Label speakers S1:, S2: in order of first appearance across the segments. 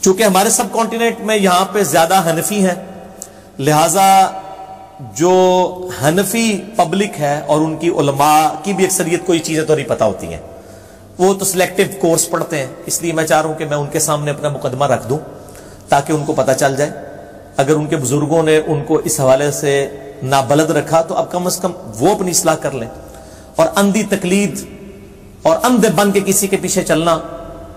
S1: چونکہ ہمارے سب کانٹیننٹ میں یہاں پہ زیادہ حنفی ہیں، لہذا جو حنفی پبلک ہے اور ان کی علماء کی بھی اکثریت کو یہ چیزیں تو نہیں پتہ ہوتی ہیں، وہ تو سلیکٹیو کورس پڑھتے ہیں، اس لیے میں چاہ رہا ہوں کہ میں ان کے سامنے اپنا مقدمہ رکھ دوں تاکہ ان کو پتہ چل جائے۔ اگر ان کے بزرگوں نے ان کو اس حوالے سے نابلد رکھا تو اب کم از کم وہ اپنی اصلاح کر لیں، اور اندھی تقلید اور اندھے بن کے کسی کے پیچھے چلنا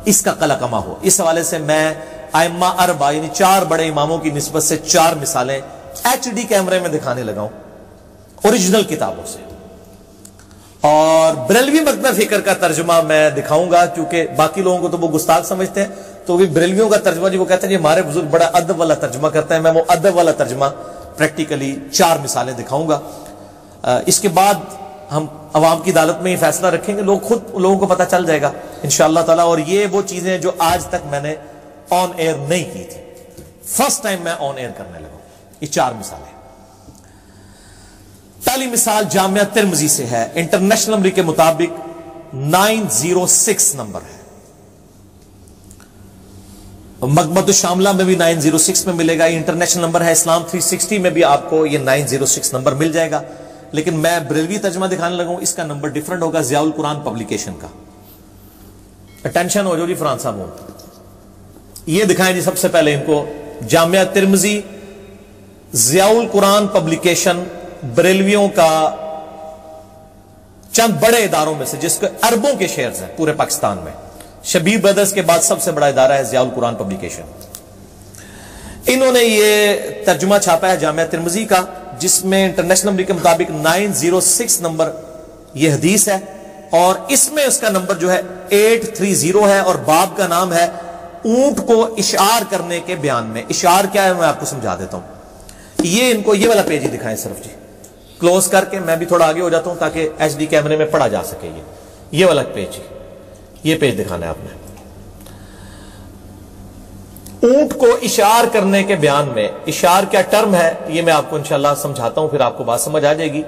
S1: اس کا قلع کما ہو۔ اس حوالے سے میں ائمہ اربعہ یعنی 4 بڑے اماموں کی نسبت سے 4 مثالیں HD کیمرے میں دکھانے لگا ہوں اوریجنل کتابوں سے، اور بریلوی مکتبہ فکر کا ترجمہ میں دکھاؤں گا، کیونکہ باقی لوگوں کو تو وہ گستاخ سمجھتے ہیں، تو بھی بریلویوں کا ترجمہ جی وہ کہتے ہیں جی ہمارے بزرگ بڑا ادب والا ترجمہ کرتے ہیں، میں وہ ادب والا ترجمہ پریکٹیکلی 4 مثالیں دکھاؤں گا۔ اس کے بعد ہم عوام کی عدالت میں یہ فیصلہ رکھیں گے، لوگوں کو پتہ چل جائے گا انشاءاللہ تعالی۔ اور یہ وہ چیزیں جو آج تک میں نے آن ایئر نہیں کی تھی، فرسٹ ٹائم میں آن ایئر کرنے لگا، یہ 4 مثالیں۔ پہلی مثال جامعہ ترمذی سے ہے، انٹرنیشنل نمبر کے مطابق 906 نمبر ہے، مکتبۃ الشاملہ میں بھی 906 میں ملے گا، یہ انٹرنیشنل نمبر ہے، اسلام 360 میں بھی آپ کو یہ 906 نمبر مل جائے گا، لیکن میں بریلوی ترجمہ دکھانے لگا ہوں، اس کا نمبر ڈیفرنٹ ہوگا، ضیاء القرآن پبلیکیشن کا۔ اٹینشن ہو جو جی فرحان صاحب ہوں، یہ دکھائیں جی سب سے پہلے ان کو، جامعہ ترمذی ضیاء القرآن پبلیکیشن، بریلویوں کا چند بڑے اداروں میں سے، جس کے اربوں کے شیئرز ہیں پورے پاکستان میں، شبیر بردرز کے بعد سب سے بڑا ادارہ ہے ضیاء القرآن پبلیکیشن۔ انہوں نے یہ ترجمہ چھاپا ہے جامعہ ترمذی کا، جس میں انٹرنیشنل نمبر کے مطابق 906 نمبر یہ حدیث ہے، اور اس میں اس کا نمبر جو ہے 830 ہے، اور باب کا نام ہے اونٹ کو اشعار کرنے کے بیان میں۔ اشعار کیا ہے میں آپ کو سمجھا دیتا ہوں، یہ ان کو یہ والا پیج ہی دکھائیں صرف جی، کلوز کر کے، میں بھی تھوڑا آگے ہو جاتا ہوں تاکہ HD کیمرے میں پڑھا جا سکے۔ یہ والا پیج، یہ پیج دکھانا ہے آپ نے، اونٹ کو اشعار کرنے کے بیان میں۔ اشعار کیا ٹرم ہے یہ میں آپ کو انشاءاللہ سمجھاتا ہوں، پھر آپ کو بات سمجھ آ جائے گی۔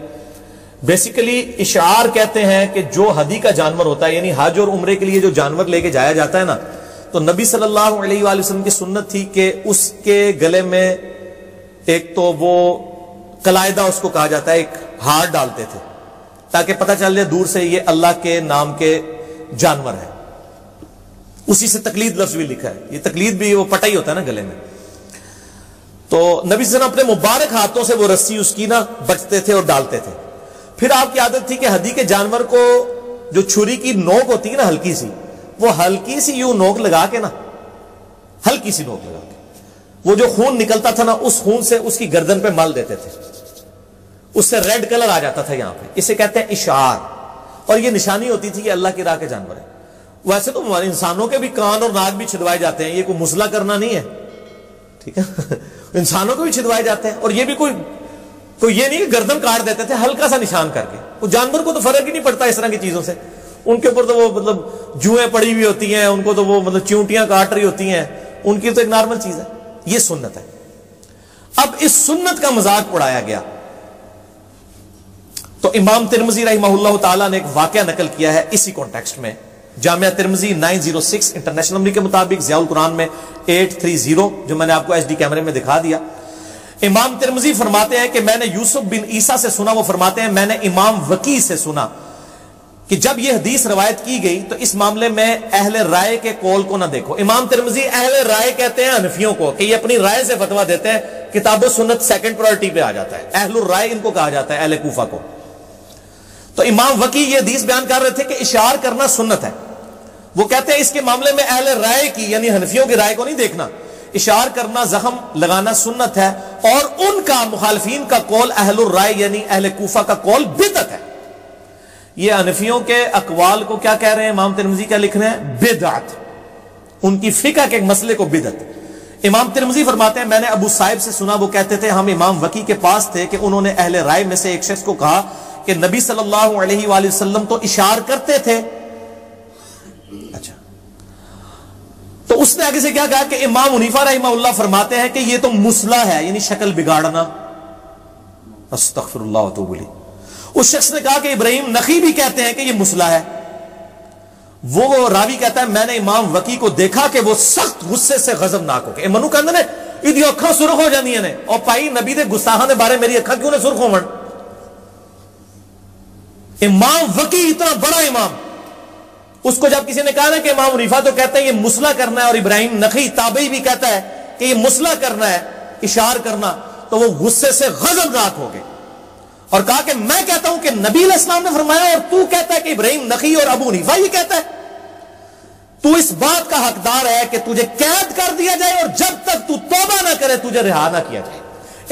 S1: بیسیکلی اشعار کہتے ہیں کہ جو ہدی کا جانور ہوتا ہے، یعنی حج اور عمرے کے لیے جو جانور لے کے جایا جاتا ہے نا، تو نبی صلی اللہ علیہ وآلہ وسلم کی سنت تھی کہ اس کے گلے میں ایک تو وہ قلائدہ اس کو کہا جاتا ہے، ایک ہار ڈالتے تھے تاکہ پتہ چل جائے دور سے یہ اللہ کے نام کے جانور ہے۔ اسی سے تقلید لفظ بھی لکھا ہے، یہ تقلید بھی وہ پٹا ہی ہوتا ہے نا گلے میں۔ تو نبی صلی اللہ علیہ وسلم اپنے مبارک ہاتھوں سے وہ رسی اس کی نا بچتے تھے اور ڈالتے تھے۔ پھر آپ کی عادت تھی کہ ہدی کے جانور کو جو چھری کی نوک ہوتی ہے نا ہلکی سی، وہ ہلکی سی یوں نوک لگا کے نا، ہلکی سی نوک لگا کے وہ جو خون نکلتا تھا نا، اس خون سے اس کی گردن پہ مل دیتے تھے، اس سے ریڈ کلر آ جاتا تھا یہاں پہ، اسے کہتے ہیں اشعار، اور یہ نشانی ہوتی تھی کہ اللہ کی راہ کے جانور ہے۔ ویسے تو ہمارے انسانوں کے بھی کان اور ناک بھی چھدوائے جاتے ہیں، یہ کوئی مسئلہ کرنا نہیں ہے، ٹھیک ہے، انسانوں کو بھی چھدوائے جاتے ہیں، اور یہ بھی کوئی یہ نہیں کہ گردن کاٹ دیتے تھے ہلکا سا نشان کر کے، وہ جانور کو تو فرق ہی نہیں پڑتا اس طرح کی چیزوں سے، ان کے اوپر تو وہ مطلب جوئیں پڑی ہوئی ہوتی ہیں، ان کو تو وہ مطلب چیونٹیاں کاٹ رہی ہوتی ہیں، ان کی تو ایک نارمل چیز ہے، یہ سنت ہے۔ اب اس سنت کا مذاق اڑایا گیا، تو امام ترمذی رحمہ اللہ تعالیٰ نے ایک واقعہ نقل کیا ہے اسی کانٹیکسٹ میں، جامعہ ترمذی 906 انٹرنیشنل نمبر کے مطابق، ضیاء القرآن میں 830 جو میں نے آپ کو HD کیمرے میں دکھا دیا۔ امام ترمذی فرماتے ہیں کہ میں نے یوسف بن عیسیٰ سے سنا، وہ فرماتے ہیں میں نے امام وکیع سے سنا کہ جب یہ حدیث روایت کی گئی تو اس معاملے میں اہل رائے کے قول کو نہ دیکھو۔ امام ترمذی اہل رائے کہتے ہیں حنفیوں کو، کہ یہ اپنی رائے سے فتویٰ دیتے ہیں، کتاب و سنت سیکنڈ پرائرٹی پہ آ جاتا ہے، اہل الرائے ان کو کہا جاتا ہے، اہل کوفہ کو۔ تو امام وکیع یہ حدیث بیان کر رہے تھے کہ اشعار کرنا سنت ہے، وہ کہتے ہیں اس کے معاملے میں اہل رائے کی یعنی حنفیوں کی رائے کو نہیں دیکھنا، اشعار کرنا زخم لگانا سنت ہے، اور ان کا مخالفین کا قول اہل الرائے یعنی اہل کوفہ کا قول بدعت ہے۔ یہ حنفیوں کے اقوال کو کیا کہہ رہے ہیں، امام ترمذی کیا لکھ رہے ہیں، بدعت، ان کی فقہ کے ایک مسئلے کو بدعت۔ امام ترمذی فرماتے ہیں میں نے ابو صائب سے سنا، وہ کہتے تھے ہم امام وکیع کے پاس تھے کہ انہوں نے اہل رائے میں سے ایک شخص کو کہا کہ نبی صلی اللہ علیہ وآلہ وسلم تو اشعار کرتے تھے۔ اچھا، تو اس نے آگے سے کیا کہا کہ امام حنیفہ رحمہ اللہ فرماتے ہیں کہ یہ تو مسلح ہے، یعنی شکل بگاڑنا، استغفر اللہ واتوب الیہ۔ اس شخص نے کہا کہ ابراہیم نخعی بھی کہتے ہیں کہ یہ مسلح ہے، وہ راوی کہتا ہے میں نے امام وکی کو دیکھا کہ وہ سخت غصے سے غضبناک ہو گئے. منو کہندے نے ایدی اکھاں سرخ ہو جاندیاں نے, اور پائی نبی دے گستاخاں دے بارے میری اکھاں کیوں نے سرخ ہون؟ امام وکی اتنا بڑا امام, اس کو جب کسی نے کہا نا کہ امام حنیفہ تو کہتا ہے یہ مسلح کرنا ہے, اور ابراہیم نخعی تابعی بھی کہتا ہے کہ یہ مسلح کرنا ہے, اشار کرنا, تو وہ غصے سے غضبناک ہو گئے اور کہا کہ میں کہتا ہوں کہ نبی علیہ السلام نے فرمایا, اور تو کہتا ہے کہ ابراہیم نخعی اور ابو حنیفہ یہ کہتا ہے. تو اس بات کا حقدار ہے کہ تجھے قید کر دیا جائے, اور جب تک تو توبہ نہ کرے تجھے رہا نہ کیا جائے.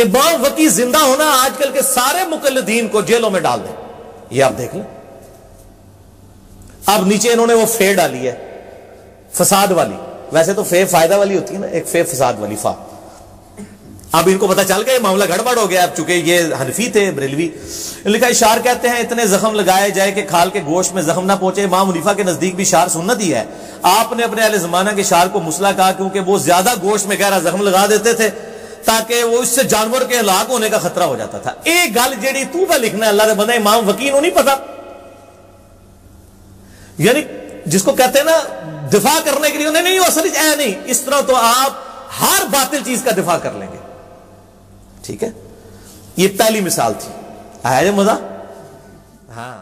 S1: امام وکی زندہ ہونا آج کل کے سارے مقلدین کو جیلوں میں ڈال دیں. یہ آپ دیکھ لیں. اب نیچے انہوں نے وہ فے ڈالی ہے فساد والی, ویسے تو فے فائدہ والی ہوتی ہے نا, ایک فے فساد والی فا. اب ان کو پتا چل گیا یہ معاملہ گڑبڑ ہو گیا, اب چونکہ یہ حنفی تھے بریلوی. لکھا اشار کہتے ہیں اتنے زخم لگائے جائے کہ کھال کے گوشت میں زخم نہ پہنچے. امام حنیفہ کے نزدیک بھی اشار سنت ہی ہے. آپ نے اپنے اہل زمانہ کے اشار کو مسلح کہا کیونکہ وہ زیادہ گوشت میں گہرا زخم لگا دیتے تھے تاکہ وہ اس سے جانور کے ہلاک ہونے کا خطرہ ہو جاتا تھا. ایک گل جیڑی تو پہ لکھنا ہے اللہ کے بندہ امام وکی نو نہیں پتا, یعنی جس کو کہتے ہیں نا دفاع کرنے کے لیے انہیں نہیں, اصل اے نہیں, اس طرح تو آپ ہر باطل چیز کا دفاع کر لیں گے. ٹھیک ہے, یہ پہلی مثال تھی. آیا جو مزہ؟ ہاں.